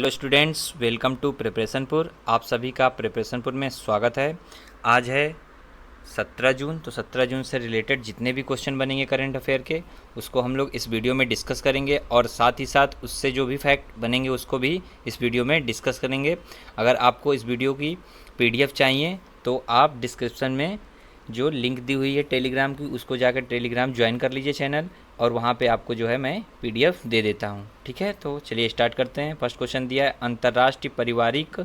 Hello students, welcome to प्रिपरेशनपुर। आप सभी का प्रिपरेशनपुर में स्वागत है। आज है 17 जून। तो 17 जून से रिलेटेड जितने भी क्वेश्चन बनेंगे करंट अफेयर के, उसको हम लोग इस वीडियो में डिस्कस करेंगे और साथ ही साथ उससे जो भी फैक्ट बनेंगे उसको भी इस वीडियो में डिस्कस करेंगे। अगर आपको इस वीडियो की PDF चाहिए तो आप डिस्क्रिप्शन में जो लिंक दी हुई है टेलीग्राम की, उसको जाकर टेलीग्राम ज्वाइन कर लीजिए चैनल, और वहाँ पे आपको जो है मैं PDF दे देता हूँ। ठीक है, तो चलिए स्टार्ट करते हैं। फर्स्ट क्वेश्चन दिया है, अंतर्राष्ट्रीय पारिवारिक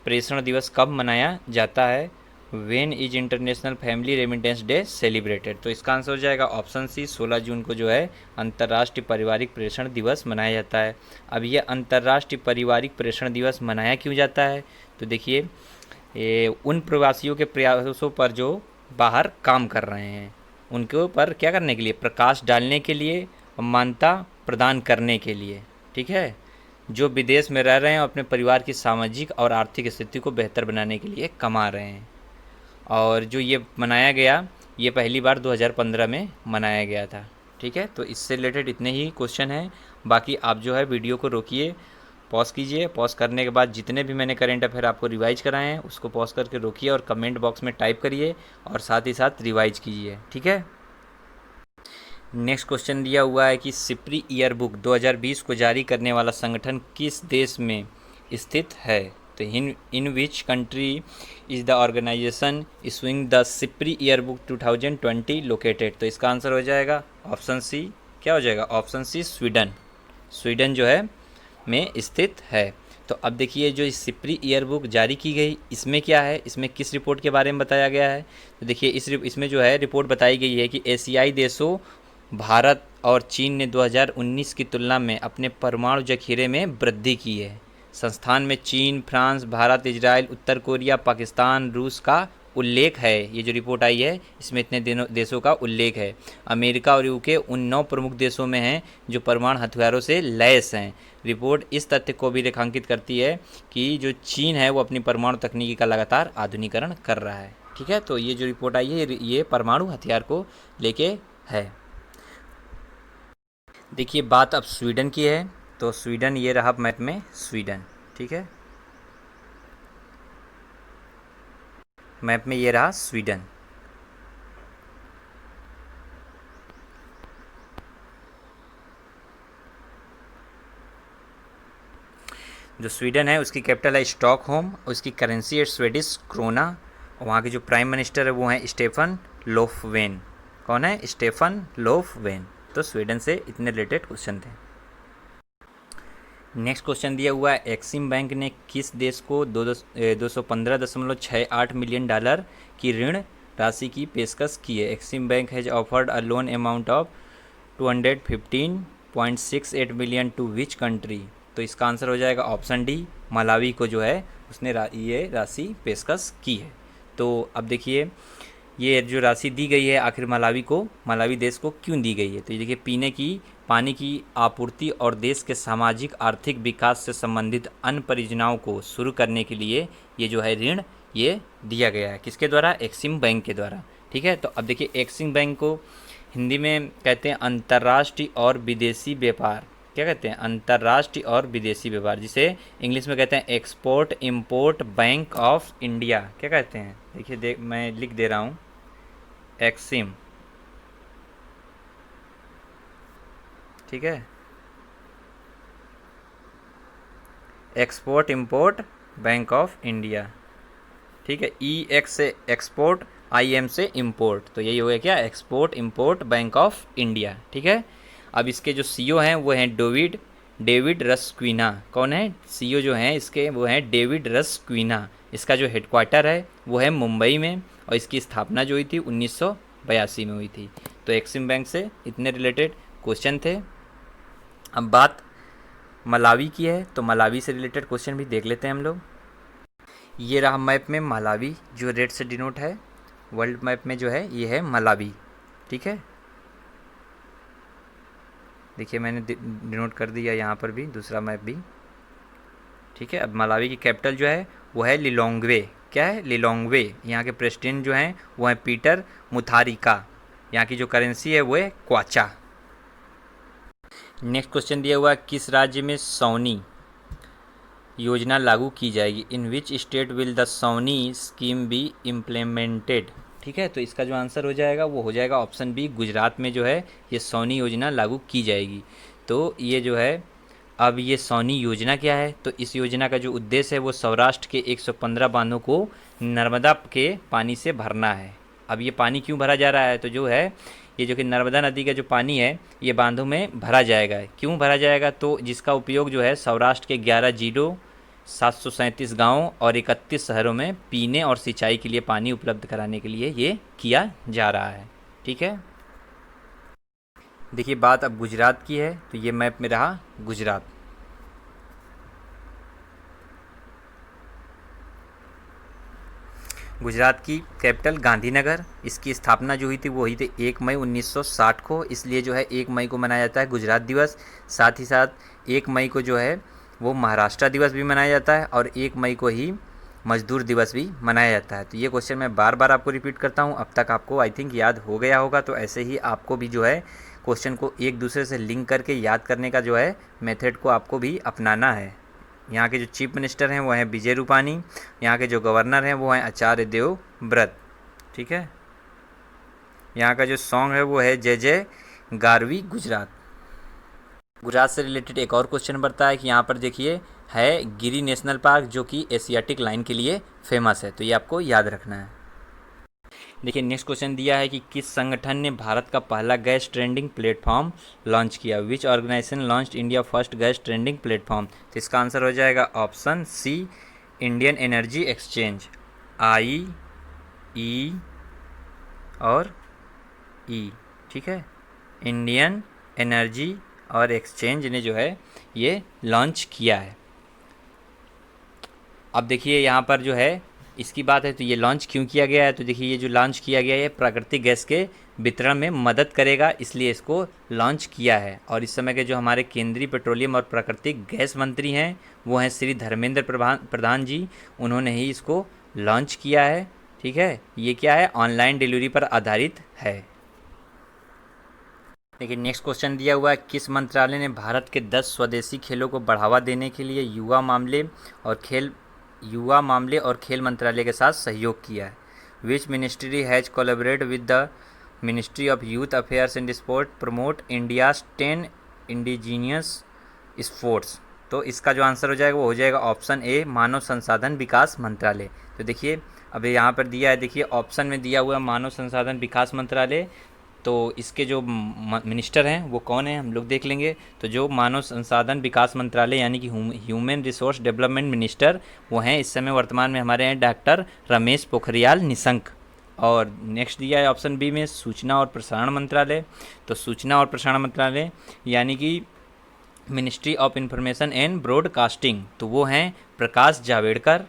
प्रेषण दिवस कब मनाया जाता है? When is international family remittance day celebrated? तो इसका आंसर हो जाएगा ऑप्शन सी, 16 जून को जो है अंतर्राष्ट्रीय पारिवारिक प्रेषण दिवस मनाया जाता है। अब ये अंतर्राष्ट्रीय पारिवारिक प्रेषण दिवस मनाया क्यों जाता है? तो देखिए, ये उन प्रवासियों के प्रयासों पर जो बाहर काम कर रहे हैं, उनके ऊपर क्या करने के लिए, प्रकाश डालने के लिए, मान्यता प्रदान करने के लिए। ठीक है, जो विदेश में रह रहे हैं, अपने परिवार की सामाजिक और आर्थिक स्थिति को बेहतर बनाने के लिए कमा रहे हैं। और जो ये मनाया गया, ये पहली बार 2015 में मनाया गया था। ठीक है, तो इससे रिलेटेड इतने ही क्वेश्चन हैं। बाकी आप जो है वीडियो को रोकिए, पॉज कीजिए। पॉज करने के बाद जितने भी मैंने करेंट अफेयर आपको रिवाइज कराए हैं उसको पॉज करके रोकिए और कमेंट बॉक्स में टाइप करिए और साथ ही साथ रिवाइज कीजिए। ठीक है, नेक्स्ट क्वेश्चन दिया हुआ है कि सिप्री ईयर बुक 2020 को जारी करने वाला संगठन किस देश में स्थित है? तो in which country is the organization issuing the SIPRI year book 2020 located? तो इसका आंसर हो जाएगा ऑप्शन सी। क्या हो जाएगा? ऑप्शन सी, स्वीडन। स्वीडन जो है में स्थित है। तो अब देखिए, जो इस सिप्री ईयर बुक जारी की गई, इसमें क्या है, इसमें किस रिपोर्ट के बारे में बताया गया है? तो देखिए, इसमें जो है रिपोर्ट बताई गई है कि एशियाई देशों भारत और चीन ने 2019 की तुलना में अपने परमाणु जखीरे में वृद्धि की है। संस्थान में चीन, फ्रांस, भारत, इजराइल, उत्तर कोरिया, पाकिस्तान, रूस का उल्लेख है। ये जो रिपोर्ट आई है इसमें इतने देशों का उल्लेख है। अमेरिका और यूके उन 9 प्रमुख देशों में हैं जो परमाणु हथियारों से लैस हैं। रिपोर्ट इस तथ्य को भी रेखांकित करती है कि जो चीन है वो अपनी परमाणु तकनीकी का लगातार आधुनिकीकरण कर रहा है। ठीक है, तो ये जो रिपोर्ट आई है ये परमाणु हथियार को लेके है। देखिए, बात अब स्वीडन की है। तो स्वीडन ये रहा मैप में, स्वीडन। ठीक है, मैप में ये रहा स्वीडन। जो स्वीडन है उसकी कैपिटल है स्टॉकहोम, उसकी करेंसी है स्वेडिश क्रोना, और वहाँ के जो प्राइम मिनिस्टर है वो हैं स्टेफन लोफवेन। कौन है? Stephen Löfven. तो स्वीडन से इतने रिलेटेड क्वेश्चन थे। नेक्स्ट क्वेश्चन दिया हुआ है, एक्सिम बैंक ने किस देश को 215.68 मिलियन डॉलर की ऋण राशि की पेशकश की है? Exim bank has offered a loan amount of 215.68 million to which country? तो इसका आंसर हो जाएगा ऑप्शन डी, मलावी को जो है उसने ये राशि पेशकश की है। तो अब देखिए, ये जो राशि दी गई है आखिर मलावी देश को क्यों दी गई है? तो ये देखिए, पीने की पानी की आपूर्ति और देश के सामाजिक आर्थिक विकास से संबंधित अन्य परियोजनाओं को शुरू करने के लिए ये जो है ऋण ये दिया गया है। किसके द्वारा? एक्सिम बैंक के द्वारा। ठीक है, तो अब देखिए, एक्सिम बैंक को हिंदी में कहते हैं अंतर्राष्ट्रीय और विदेशी व्यापार। क्या कहते हैं? अंतर्राष्ट्रीय और विदेशी व्यापार, जिसे इंग्लिश में कहते हैं export import bank of India. क्या कहते हैं? देखिए, मैं लिख दे रहा हूँ, एक्सिम। ठीक है, export import bank of India. ठीक है, EX से एक्सपोर्ट, IM से इंपोर्ट, तो यही हो गया क्या? Export import bank of India. ठीक है, अब इसके जो CEO हैं वो हैं डेविड रसक्विना। कौन है? CEO जो हैं इसके वो हैं डेविड रसक्विना। इसका जो हेडक्वार्टर है वो है मुंबई में, और इसकी स्थापना जो हुई थी 1982 में हुई थी। तो एक्सिम बैंक से इतने रिलेटेड क्वेश्चन थे। अब बात मलावी की है, तो मलावी से रिलेटेड क्वेश्चन भी देख लेते हैं हम लोग। ये रहा मैप में मलावी, जो रेड से डिनोट है। वर्ल्ड मैप में जो है ये है मलावी। ठीक है, देखिए मैंने डिनोट कर दिया यहाँ पर भी, दूसरा मैप भी। ठीक है, अब मलावी की कैपिटल जो है वो है लिलोंग्वे। क्या है? लिलोंग्वे। यहाँ के प्रेसिडेंट जो हैं वो हैं पीटर मुथारिका। यहाँ की जो करेंसी है वो है क्वाचा। नेक्स्ट क्वेश्चन दिया हुआ है, किस राज्य में सौनी योजना लागू की जाएगी? In which state will the सोनी स्कीम बी इम्प्लीमेंटेड? ठीक है, तो इसका जो आंसर हो जाएगा वो हो जाएगा ऑप्शन बी, गुजरात में जो है ये सोनी योजना लागू की जाएगी। तो ये जो है, अब ये सोनी योजना क्या है? तो इस योजना का जो उद्देश्य है वो सौराष्ट्र के 115 बांधों को नर्मदा के पानी से भरना है। अब ये पानी क्यों भरा जा रहा है? तो जो है ये जो कि नर्मदा नदी का जो पानी है ये बांधों में भरा जाएगा। क्यों भरा जाएगा? तो जिसका उपयोग जो है सौराष्ट्र के 11 जिलों, 737 गाँव और 31 शहरों में पीने और सिंचाई के लिए पानी उपलब्ध कराने के लिए ये किया जा रहा है। ठीक है, देखिए बात अब गुजरात की है, तो ये मैप में रहा गुजरात। गुजरात की कैपिटल गांधीनगर, इसकी स्थापना जो हुई थी वो हुई थी 1 मई 1960 को, इसलिए जो है 1 मई को मनाया जाता है गुजरात दिवस। साथ ही साथ 1 मई को जो है वो महाराष्ट्र दिवस भी मनाया जाता है और 1 मई को ही मजदूर दिवस भी मनाया जाता है। तो ये क्वेश्चन मैं बार बार आपको रिपीट करता हूँ, अब तक आपको आई थिंक याद हो गया होगा। तो ऐसे ही आपको भी जो है क्वेश्चन को एक दूसरे से लिंक करके याद करने का जो है मेथड को आपको भी अपनाना है। यहाँ के जो चीफ मिनिस्टर हैं वो हैं विजय रूपानी, यहाँ के जो गवर्नर हैं वो हैं आचार्य देवव्रत। ठीक है, यहाँ का जो सॉन्ग है वो है जय जय गारवी गुजरात। गुजरात से रिलेटेड एक और क्वेश्चन बढ़ता है कि यहाँ पर देखिए है गिरी नेशनल पार्क जो कि एशियाटिक लाइन के लिए फेमस है, तो ये आपको याद रखना है। देखिए नेक्स्ट क्वेश्चन दिया है कि किस संगठन ने भारत का पहला गैस ट्रेडिंग प्लेटफॉर्म लॉन्च किया? Which organization launch India first gas trading platform? तो इसका आंसर हो जाएगा option C, Indian energy exchange. I, E और ई। ठीक है, इंडियन एनर्जी और एक्सचेंज ने जो है ये लॉन्च किया है। अब देखिए यहाँ पर जो है इसकी बात है, तो ये लॉन्च क्यों किया गया है? तो देखिए ये जो लॉन्च किया गया है प्राकृतिक गैस के वितरण में मदद करेगा, इसलिए इसको लॉन्च किया है। और इस समय के जो हमारे केंद्रीय पेट्रोलियम और प्राकृतिक गैस मंत्री हैं वो हैं श्री धर्मेंद्र प्रधान जी, उन्होंने ही इसको लॉन्च किया है। ठीक है, ये क्या है? ऑनलाइन डिलीवरी पर आधारित है। देखिए नेक्स्ट क्वेश्चन दिया हुआ है, किस मंत्रालय ने भारत के 10 स्वदेशी खेलों को बढ़ावा देने के लिए युवा मामले और खेल मंत्रालय के साथ सहयोग किया है? Which ministry has collaborate with the ministry of youth affairs and sport promote India's 10 indigenous sports? तो इसका जो आंसर हो जाएगा वो हो जाएगा ऑप्शन ए, मानव संसाधन विकास मंत्रालय। तो देखिए अब यहाँ पर दिया है, देखिए ऑप्शन में दिया हुआ है मानव संसाधन विकास मंत्रालय, तो इसके जो मिनिस्टर हैं वो कौन है हम लोग देख लेंगे। तो जो मानव संसाधन विकास मंत्रालय यानी कि ह्यूमन रिसोर्स डेवलपमेंट मिनिस्टर वो हैं इस समय वर्तमान में हमारे हैं डॉक्टर रमेश पोखरियाल निशंक। और नेक्स्ट दिया है ऑप्शन बी में सूचना और प्रसारण मंत्रालय। तो सूचना और प्रसारण मंत्रालय यानी कि ministry of information and broadcasting, तो वो हैं प्रकाश जावड़ेकर।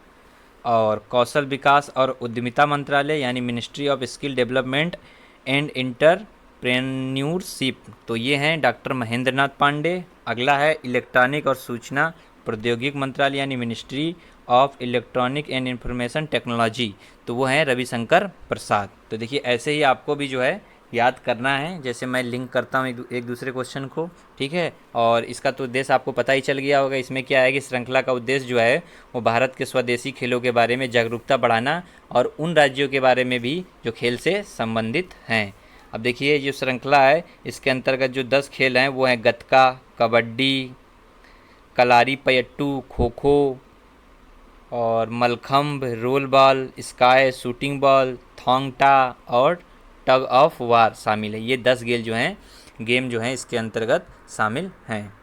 और कौशल विकास और उद्यमिता मंत्रालय यानी ministry of skill development and entrepreneurship, तो ये हैं डॉक्टर महेंद्र नाथ पांडे। अगला है इलेक्ट्रॉनिक और सूचना प्रौद्योगिकी मंत्रालय यानी ministry of electronic and information technology, तो वो हैं रविशंकर प्रसाद। तो देखिए ऐसे ही आपको भी जो है याद करना है, जैसे मैं लिंक करता हूँ एक दूसरे क्वेश्चन को। ठीक है, और इसका तो उद्देश्य आपको पता ही चल गया होगा। इसमें क्या है कि श्रृंखला का उद्देश्य जो है वो भारत के स्वदेशी खेलों के बारे में जागरूकता बढ़ाना और उन राज्यों के बारे में भी जो खेल से संबंधित हैं। अब देखिए जो श्रृंखला है इसके अंतर्गत जो 10 खेल हैं वो हैं गतका, कबड्डी, कलारी पयट्टू, खो खो और mallakhamb, roll ball, Sqay, shooting ball, Thang Ta और टग ऑफ वार शामिल है। ये 10 गेम जो हैं इसके अंतर्गत शामिल हैं।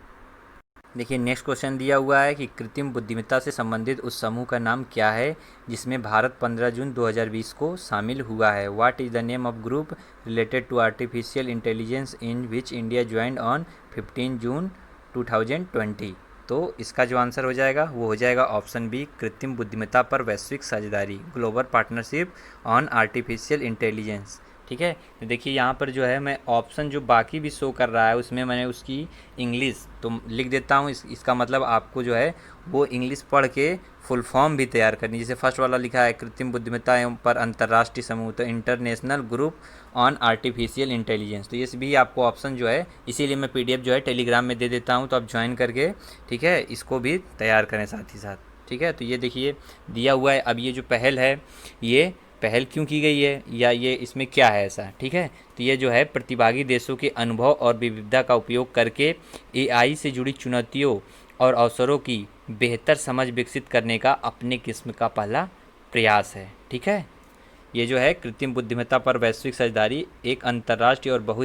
देखिए नेक्स्ट क्वेश्चन दिया हुआ है कि कृत्रिम बुद्धिमत्ता से संबंधित उस समूह का नाम क्या है जिसमें भारत 15 जून 2020 को शामिल हुआ है? What is the name of group related to artificial intelligence in which India joined on 15 June 2020? तो इसका जो आंसर हो जाएगा वो हो जाएगा ऑप्शन बी, कृत्रिम बुद्धिमत्ता पर वैश्विक साझेदारी, global partnership on artificial intelligence. ठीक है। तो देखिए यहाँ पर जो है मैं ऑप्शन जो बाकी भी शो कर रहा है उसमें मैंने उसकी इंग्लिश तो लिख देता हूँ। इसका मतलब आपको जो है वो इंग्लिश पढ़ के फुल फॉर्म भी तैयार करनी। जैसे फर्स्ट वाला लिखा है कृत्रिम बुद्धिमत्ता एवं पर अंतर्राष्ट्रीय समूह, तो international group on artificial intelligence. तो ये भी आपको ऑप्शन जो है, इसीलिए मैं पीडीएफ जो है टेलीग्राम में दे देता हूँ, तो आप ज्वाइन करके ठीक है इसको भी तैयार करें साथ ही साथ। ठीक है, तो ये देखिए दिया हुआ है। अब ये जो पहल है, ये पहल क्यों की गई है या ये इसमें क्या है ऐसा, ठीक है। तो ये जो है प्रतिभागी देशों के अनुभव और विविधता का उपयोग करके एआई से जुड़ी चुनौतियों और अवसरों की बेहतर समझ विकसित करने का अपने किस्म का पहला प्रयास है। ठीक है, ये जो है कृत्रिम बुद्धिमत्ता पर वैश्विक साझेदारी एक अंतर्राष्ट्रीय और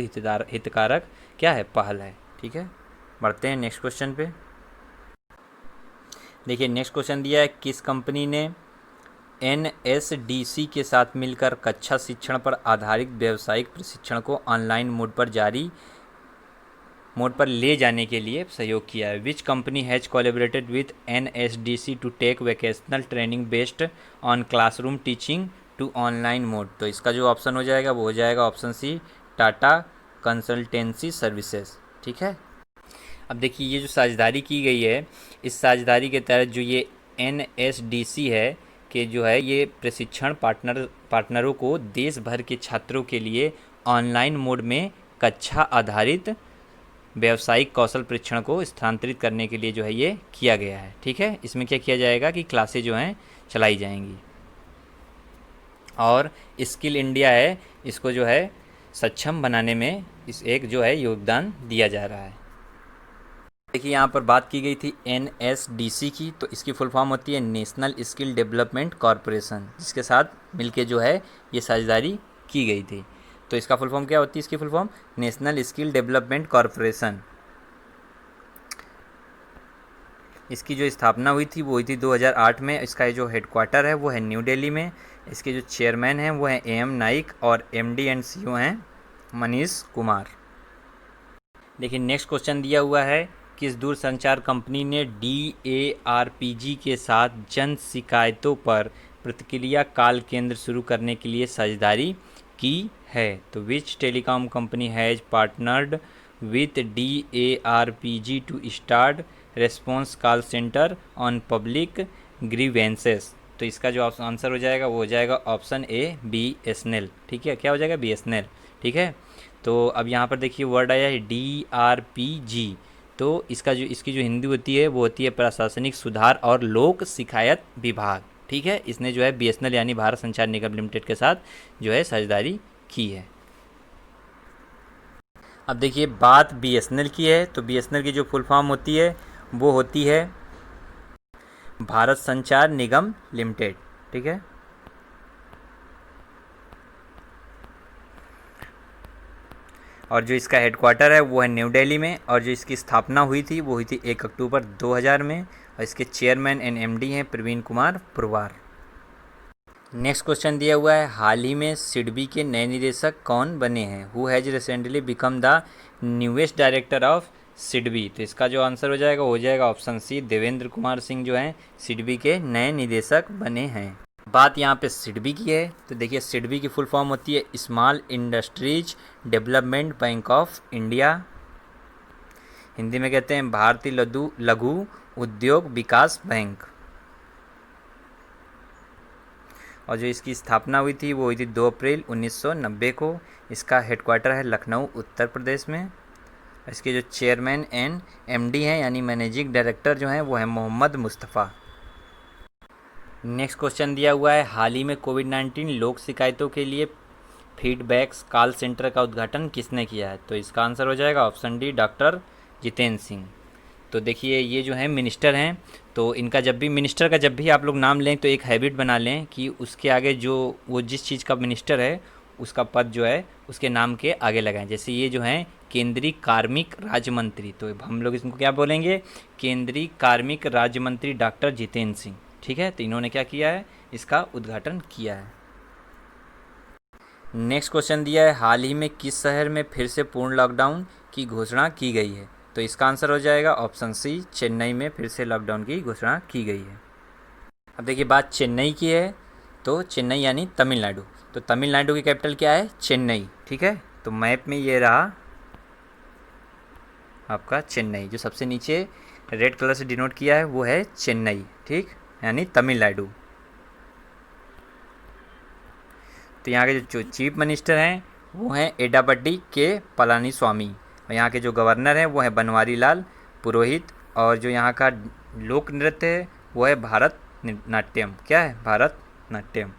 हितकारक क्या है, पहल है। ठीक है, बढ़ते हैं नेक्स्ट क्वेश्चन पे। देखिए नेक्स्ट क्वेश्चन दिया है, किस कंपनी ने एनएसडीसी के साथ मिलकर कक्षा शिक्षण पर आधारित व्यावसायिक प्रशिक्षण को ऑनलाइन मोड पर ले जाने के लिए सहयोग किया है। Which company has collaborated with NSDC to take vocational training based on classroom teaching to online mode. तो इसका जो ऑप्शन हो जाएगा वो हो जाएगा option C, Tata consultancy services. ठीक है, अब देखिए ये जो साझेदारी की गई है, इस साझेदारी के तहत जो ये एनएसडीसी है कि जो है ये प्रशिक्षण पार्टनरों को देश भर के छात्रों के लिए ऑनलाइन मोड में कक्षा आधारित व्यावसायिक कौशल प्रशिक्षण को स्थानांतरित करने के लिए जो है ये किया गया है। ठीक है, इसमें क्या किया जाएगा कि क्लासेज जो हैं चलाई जाएंगी और स्किल इंडिया है इसको जो है सक्षम बनाने में इस एक जो है योगदान दिया जा रहा है। देखिए यहाँ पर बात की गई थी एनएसडीसी की, तो इसकी फुल फॉर्म होती है नेशनल स्किल डेवलपमेंट कॉरपोरेशन, जिसके साथ मिलके जो है ये साझेदारी की गई थी। तो इसका फुल फॉर्म क्या होती है, इसकी full form national skill development corporation. इसकी जो स्थापना हुई थी वो हुई थी 2008 में। इसका जो हेडक्वार्टर है वो है न्यू दिल्ली में। इसके जो चेयरमैन हैं वो हैं एम नाइक और एमडी एंड सीईओ हैं मनीष कुमार। देखिए नेक्स्ट क्वेश्चन दिया हुआ है, किस दूरसंचार कंपनी ने DARPG के साथ जन शिकायतों पर प्रतिक्रिया काल केंद्र शुरू करने के लिए साझेदारी की है। तो which telecom company has partnered with DARPG to start response call centre on public grievances. तो इसका जो आंसर हो जाएगा वो हो जाएगा ऑप्शन ए, BSNL। ठीक है, क्या हो जाएगा, BSNL। ठीक है, तो अब यहाँ पर देखिए वर्ड आया है DRPG, तो इसकी जो हिंदी होती है वो होती है प्रशासनिक सुधार और लोक शिकायत विभाग। ठीक है, इसने जो है BSNL यानी भारत संचार निगम लिमिटेड के साथ जो है साझेदारी की है। अब देखिए बात BSNL की है, तो BSNL की जो फुल फॉर्म होती है वो होती है भारत संचार निगम लिमिटेड। ठीक है, और जो इसका हेडक्वार्टर है वो है न्यू दिल्ली में, और जो इसकी स्थापना हुई थी वो हुई थी 1 अक्टूबर 2000 में, और इसके चेयरमैन एंड MD हैं प्रवीण कुमार पुरवार। नेक्स्ट क्वेश्चन दिया हुआ है, हाल ही में सिडबी के नए निदेशक कौन बने हैं। Who has recently become the newest director of SIDBI. तो इसका जो आंसर हो जाएगा वो हो जाएगा ऑप्शन सी, देवेंद्र कुमार सिंह जो हैं सिडबी के नए निदेशक बने हैं। बात यहाँ पे सिडबी की है, तो देखिए सिडबी की फुल फॉर्म होती है small industries development bank of India. Hindi में कहते हैं भारतीय लघु उद्योग विकास बैंक। और जो इसकी स्थापना हुई थी वो हुई थी 2 अप्रैल 1990 को। इसका हेडक्वार्टर है लखनऊ उत्तर प्रदेश में। इसके जो चेयरमैन एंड MD हैं यानी मैनेजिंग डायरेक्टर जो हैं वो हैं मोहम्मद मुस्तफ़ा। नेक्स्ट क्वेश्चन दिया हुआ है, हाल ही में कोविड-19 लोक शिकायतों के लिए फीडबैक्स कॉल सेंटर का उद्घाटन किसने किया है। तो इसका आंसर हो जाएगा option D, doctor Jitendra Singh. तो देखिए ये जो है मिनिस्टर हैं, तो इनका जब भी मिनिस्टर का जब भी आप लोग नाम लें तो एक हैबिट बना लें कि उसके आगे जो वो जिस चीज़ का मिनिस्टर है उसका पद जो है उसके नाम के आगे लगाएं। जैसे ये जो हैं केंद्रीय कार्मिक राज्य मंत्री, तो हम लोग इसको क्या बोलेंगे, केंद्रीय कार्मिक राज्य मंत्री डॉक्टर जितेंद्र सिंह। ठीक है, तो इन्होंने क्या किया है, इसका उद्घाटन किया है। नेक्स्ट क्वेश्चन दिया है, हाल ही में किस शहर में फिर से पूर्ण लॉकडाउन की घोषणा की गई है। तो इसका आंसर हो जाएगा ऑप्शन सी, चेन्नई में फिर से लॉकडाउन की घोषणा की गई है। अब देखिए बात चेन्नई की है, तो चेन्नई यानी तमिलनाडु। तो तो तमिलनाडु की कैपिटल क्या है? चेन्नई। ठीक है, तो मैप में ये रहा आपका चेन्नई, जो सबसे नीचे रेड कलर से डिनोट किया है वो है चेन्नई। ठीक, यानी तमिलनाडु। तो यहाँ के जो चीफ मिनिस्टर हैं वो हैं एडापड्डी के पलानी स्वामी, और यहाँ के जो गवर्नर हैं वो हैं बनवारी लाल पुरोहित, और जो यहाँ का लोक नृत्य है वो है भारत नाट्यम। क्या है? भारत नाट्यम।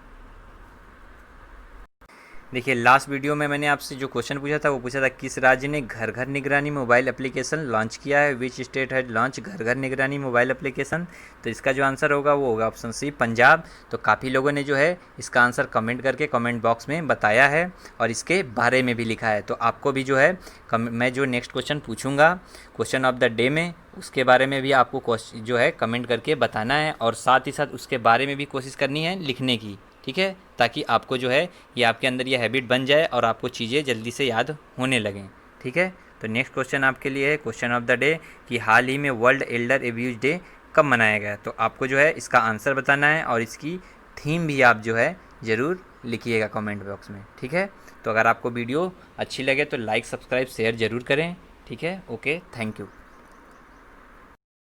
देखिए, लास्ट वीडियो में मैंने आपसे जो क्वेश्चन पूछा था वो पूछा था किस राज्य ने घर घर निगरानी मोबाइल एप्लीकेशन लॉन्च किया है? विच स्टेट हैड लॉन्च घर घर निगरानी मोबाइल एप्लीकेशन? तो इसका जो आंसर होगा वो होगा ऑप्शन सी, पंजाब। तो काफ़ी लोगों ने जो है इसका आंसर कमेंट करके कमेंट बॉक्स में बताया है और इसके बारे में भी लिखा है। तो आपको भी जो है मैं जो नेक्स्ट क्वेश्चन पूछूंगा क्वेश्चन ऑफ द डे में, उसके बारे में भी आपको जो है कमेंट करके बताना है, और साथ ही साथ उसके बारे में भी कोशिश करनी है लिखने की। ठीक है, ताकि आपको जो है ये आपके अंदर ये हैबिट बन जाए और आपको चीज़ें जल्दी से याद होने लगें। ठीक है, तो नेक्स्ट क्वेश्चन आपके लिए है क्वेश्चन ऑफ द डे कि हाल ही में वर्ल्ड एल्डर एब्यूज डे कब मनाया गया? तो आपको जो है इसका आंसर बताना है और इसकी थीम भी आप जो है ज़रूर लिखिएगा कमेंट बॉक्स में। ठीक है, तो अगर आपको वीडियो अच्छी लगे तो लाइक सब्सक्राइब शेयर ज़रूर करें। ठीक है, ओके, थैंक यू।